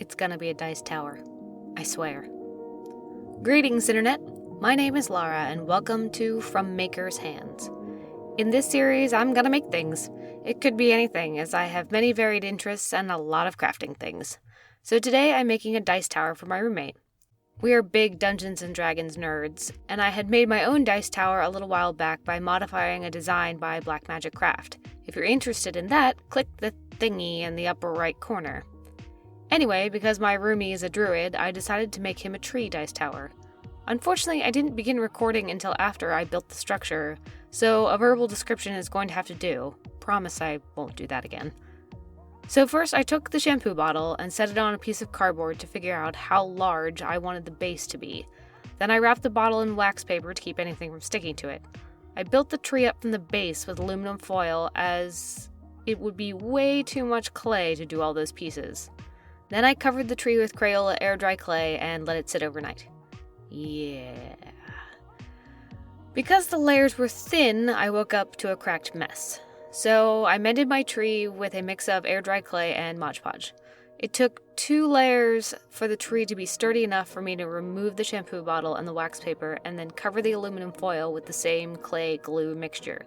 it's gonna be a dice tower. I swear. Greetings, Internet! My name is Lara, and welcome to From Maker's Hands. In this series, I'm gonna make things. It could be anything, as I have many varied interests and a lot of crafting things. So today I'm making a dice tower for my roommate. We are big Dungeons & Dragons nerds, and I had made my own dice tower a little while back by modifying a design by Black Magic Craft. If you're interested in that, click the thingy in the upper right corner. Anyway, because my roomie is a druid, I decided to make him a tree dice tower. Unfortunately, I didn't begin recording until after I built the structure, so a verbal description is going to have to do. Promise I won't do that again. So first I took the shampoo bottle and set it on a piece of cardboard to figure out how large I wanted the base to be. Then I wrapped the bottle in wax paper to keep anything from sticking to it. I built the tree up from the base with aluminum foil, as it would be way too much clay to do all those pieces. Then I covered the tree with Crayola air dry clay and let it sit overnight. Yeah. Because the layers were thin, I woke up to a cracked mess. So I mended my tree with a mix of air dry clay and Mod Podge. It took 2 layers for the tree to be sturdy enough for me to remove the shampoo bottle and the wax paper and then cover the aluminum foil with the same clay glue mixture.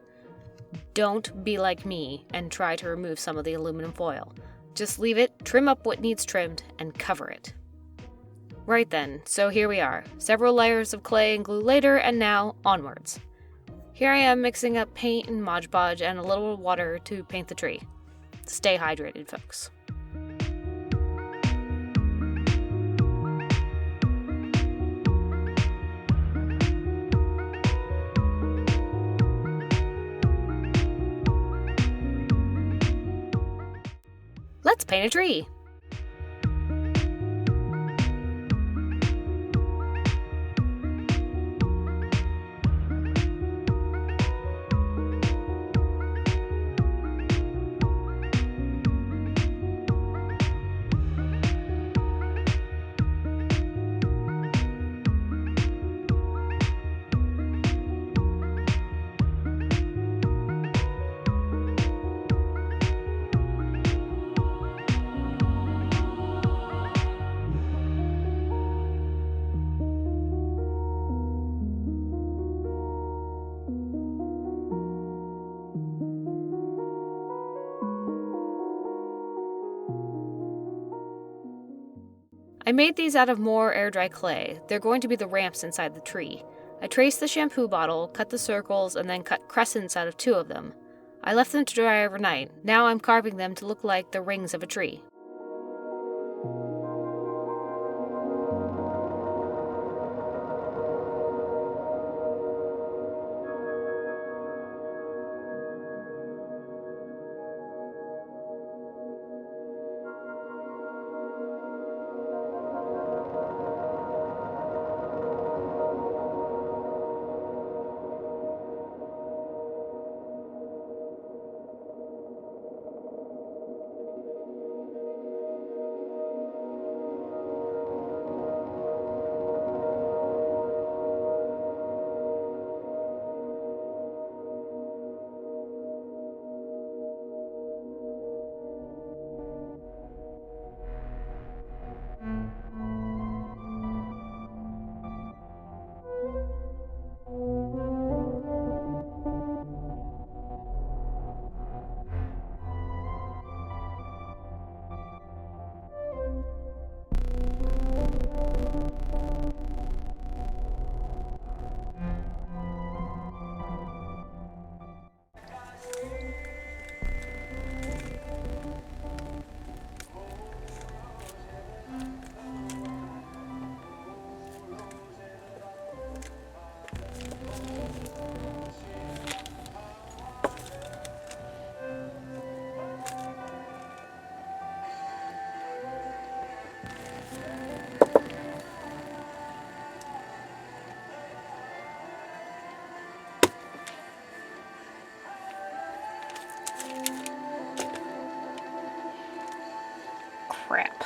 Don't be like me and try to remove some of the aluminum foil. Just leave it, trim up what needs trimmed, and cover it. Right then, so here we are. Several layers of clay and glue later, and now onwards. Here I am mixing up paint and Mod Podge and a little water to paint the tree. Stay hydrated, folks. Let's paint a tree! I made these out of more air-dry clay. They're going to be the ramps inside the tree. I traced the shampoo bottle, cut the circles, and then cut crescents out of 2 of them. I left them to dry overnight. Now I'm carving them to look like the rings of a tree. Crap.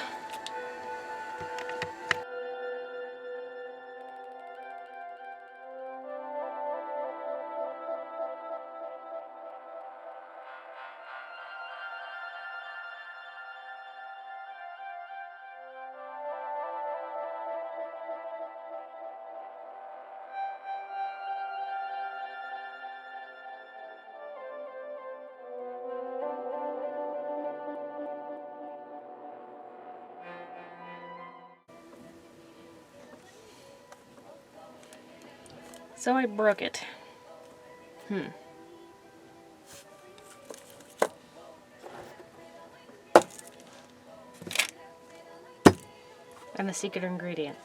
So I broke it. And the secret ingredient.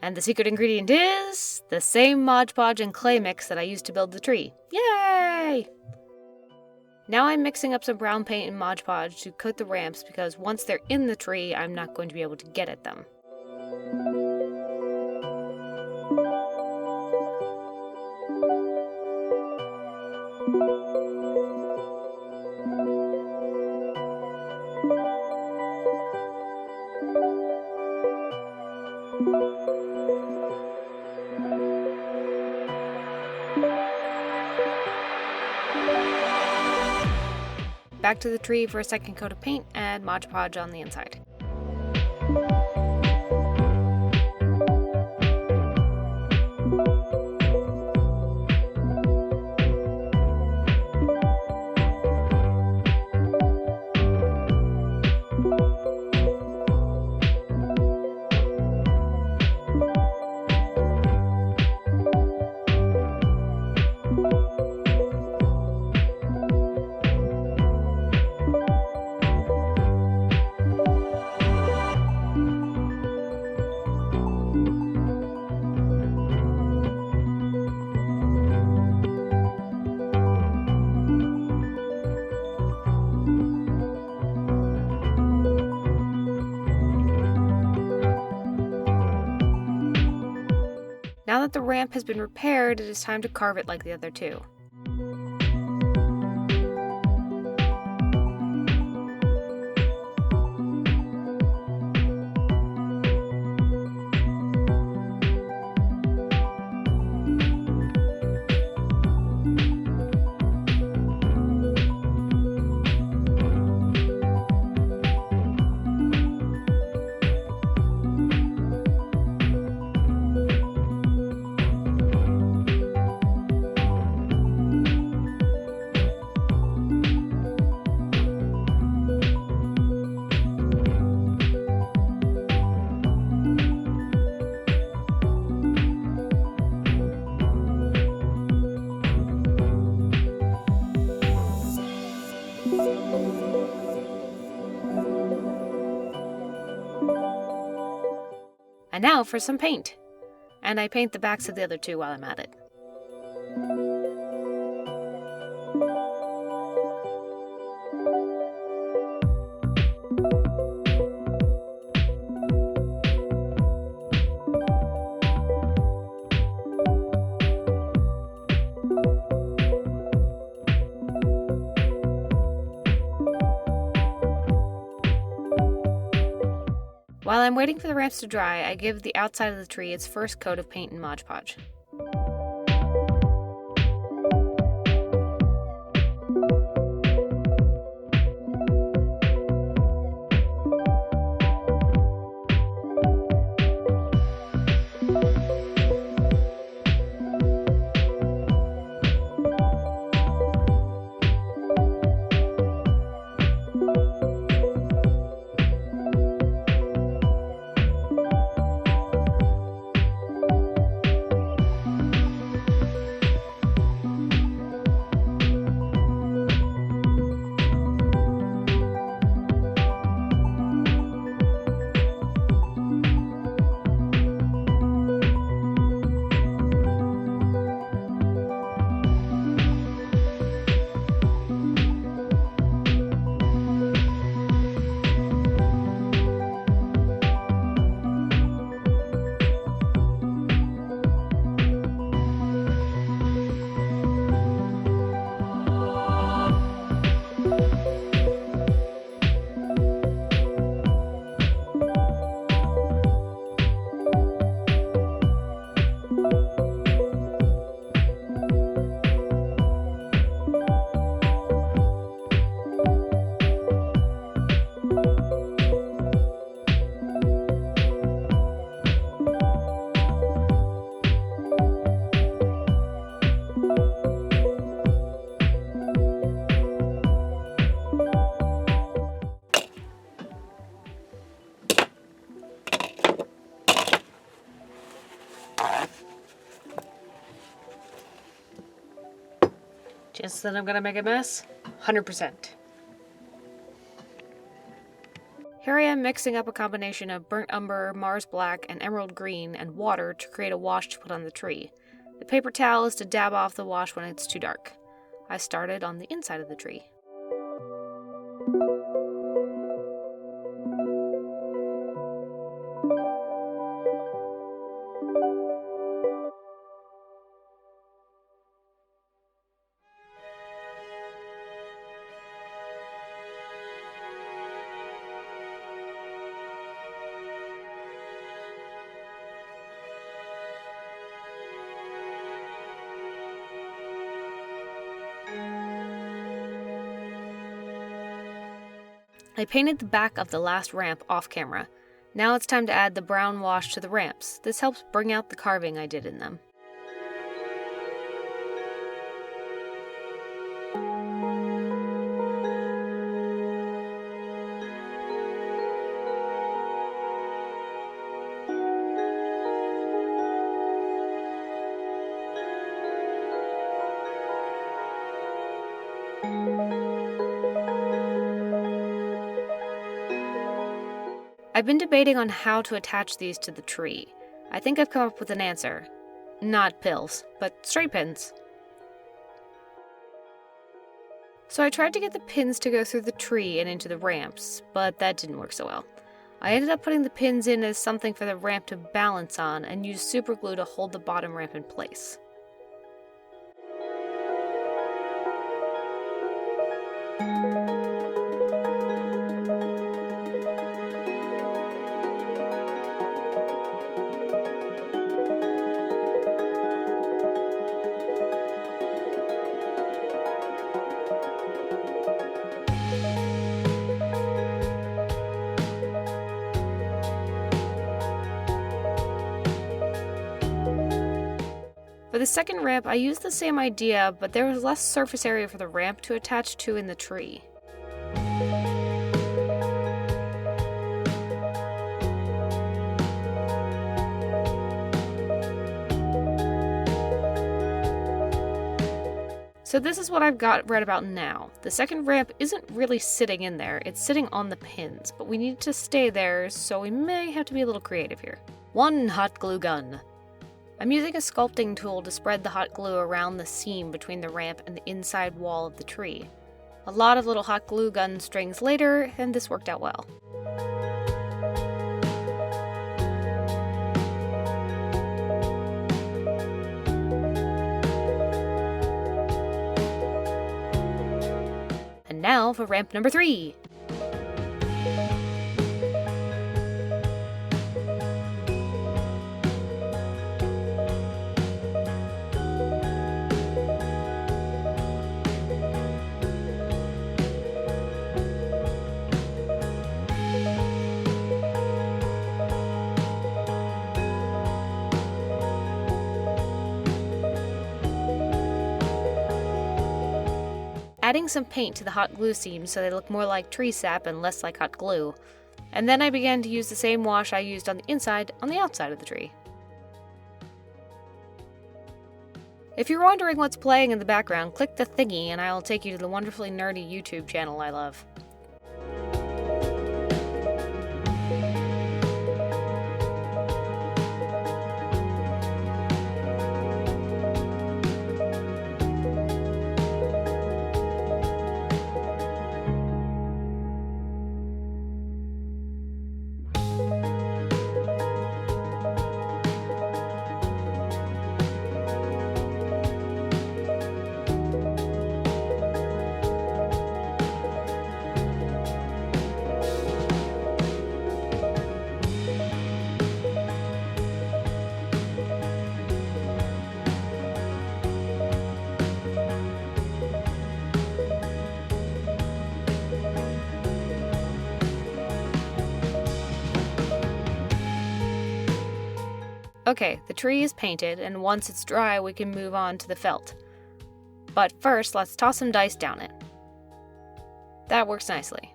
And the secret ingredient is the same Mod Podge and clay mix that I used to build the tree. Yay! Now I'm mixing up some brown paint and Mod Podge to coat the ramps because once they're in the tree, I'm not going to be able to get at them. Back to the tree for a second coat of paint and Mod Podge on the inside. Now that the ramp has been repaired, it is time to carve it like the other two. And now for some paint. And I paint the backs of the other two while I'm at it. While I'm waiting for the ramps to dry, I give the outside of the tree its first coat of paint and Mod Podge. Guess that I'm gonna make a mess? 100%. Here I am mixing up a combination of burnt umber, Mars black, and emerald green, and water to create a wash to put on the tree. The paper towel is to dab off the wash when it's too dark. I started on the inside of the tree. I painted the back of the last ramp off camera. Now it's time to add the brown wash to the ramps. This helps bring out the carving I did in them. I've been debating on how to attach these to the tree. I think I've come up with an answer. Not pills, but straight pins. So I tried to get the pins to go through the tree and into the ramps, but that didn't work so well. I ended up putting the pins in as something for the ramp to balance on and used super glue to hold the bottom ramp in place. For the second ramp, I used the same idea, but there was less surface area for the ramp to attach to in the tree. So this is what I've got right about now. The second ramp isn't really sitting in there, it's sitting on the pins, but we need to stay there, so we may have to be a little creative here. 1 hot glue gun. I'm using a sculpting tool to spread the hot glue around the seam between the ramp and the inside wall of the tree. A lot of little hot glue gun strings later, and this worked out well. And now for ramp number 3. Adding some paint to the hot glue seams so they look more like tree sap and less like hot glue. And then I began to use the same wash I used on the inside on the outside of the tree. If you're wondering what's playing in the background, click the thingy and I will take you to the wonderfully nerdy YouTube channel I love. Okay, the tree is painted, and once it's dry, we can move on to the felt. But first, let's toss some dice down it. That works nicely.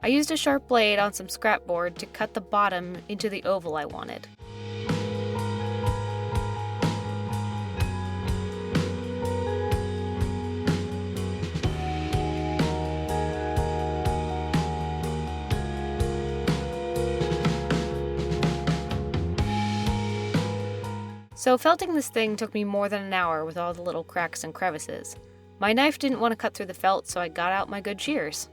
I used a sharp blade on some scrap board to cut the bottom into the oval I wanted. So felting this thing took me more than an hour with all the little cracks and crevices. My knife didn't want to cut through the felt, so I got out my good shears.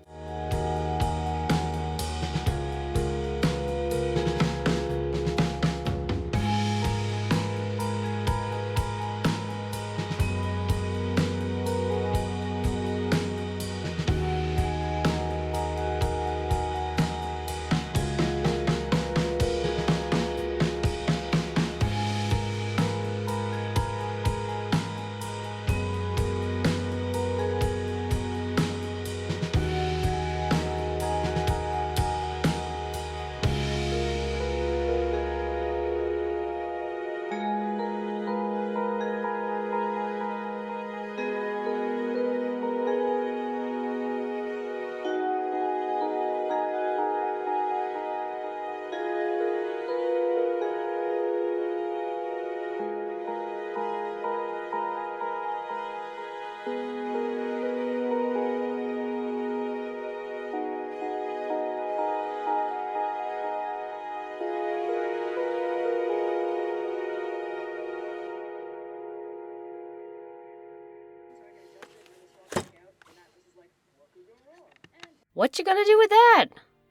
What you gonna do with that?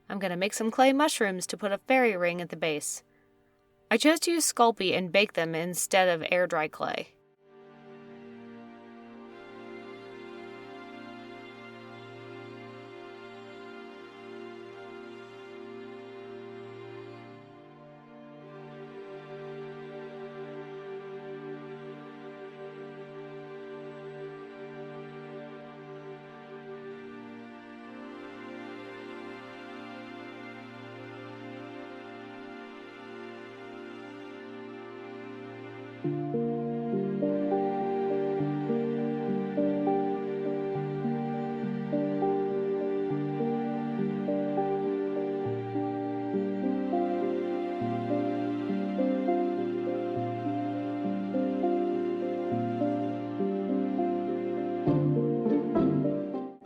I'm gonna make some clay mushrooms to put a fairy ring at the base. I chose to use Sculpey and bake them instead of air-dry clay.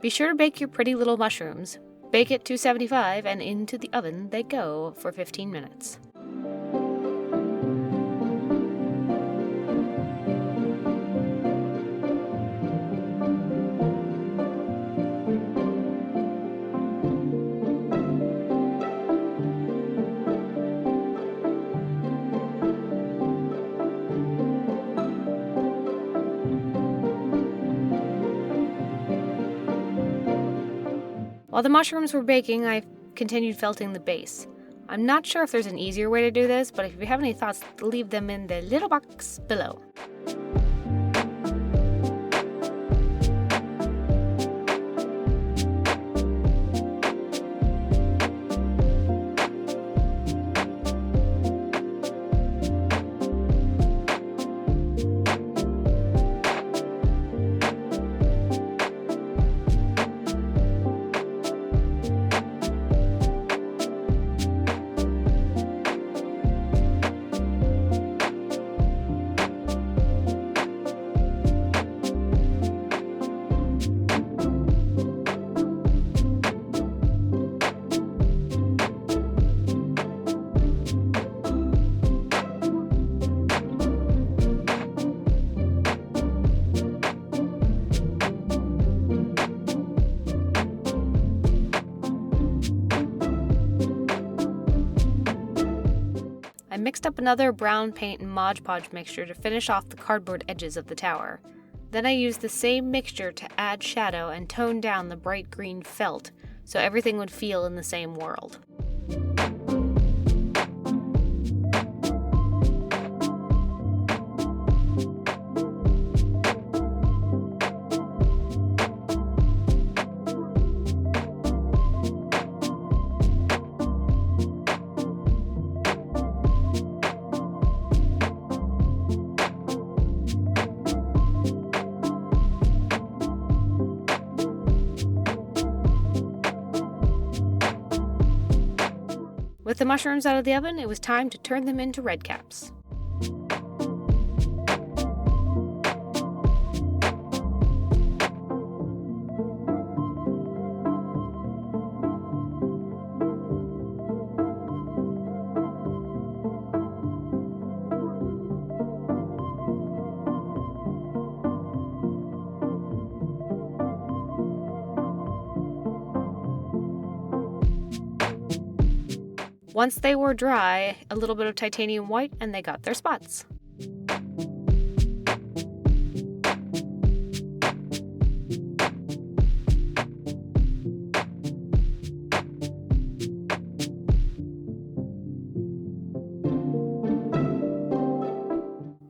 Be sure to bake your pretty little mushrooms. Bake at 275 and into the oven they go for 15 minutes. While the mushrooms were baking, I continued felting the base. I'm not sure if there's an easier way to do this, but if you have any thoughts, leave them in the little box below. I mixed up another brown paint and Mod Podge mixture to finish off the cardboard edges of the tower. Then I used the same mixture to add shadow and tone down the bright green felt so everything would feel in the same world. With the mushrooms out of the oven, it was time to turn them into red caps. Once they were dry, a little bit of titanium white and they got their spots.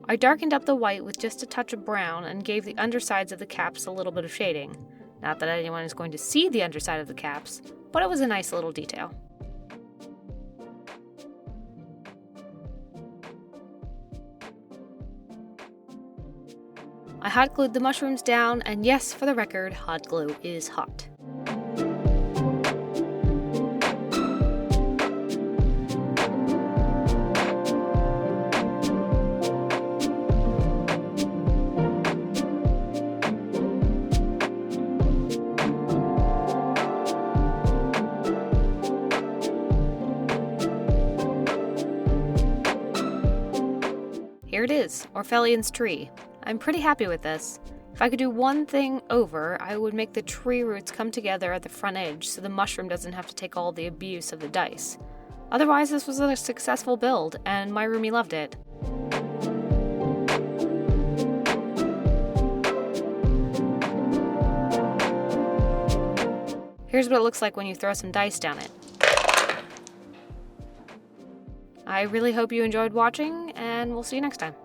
I darkened up the white with just a touch of brown and gave the undersides of the caps a little bit of shading. Not that anyone is going to see the underside of the caps, but it was a nice little detail. I hot glued the mushrooms down, and yes, for the record, hot glue is hot. Here it is, Orphelion's tree. I'm pretty happy with this. If I could do one thing over, I would make the tree roots come together at the front edge so the mushroom doesn't have to take all the abuse of the dice. Otherwise, this was a successful build, and my roomie loved it. Here's what it looks like when you throw some dice down it. I really hope you enjoyed watching, and we'll see you next time.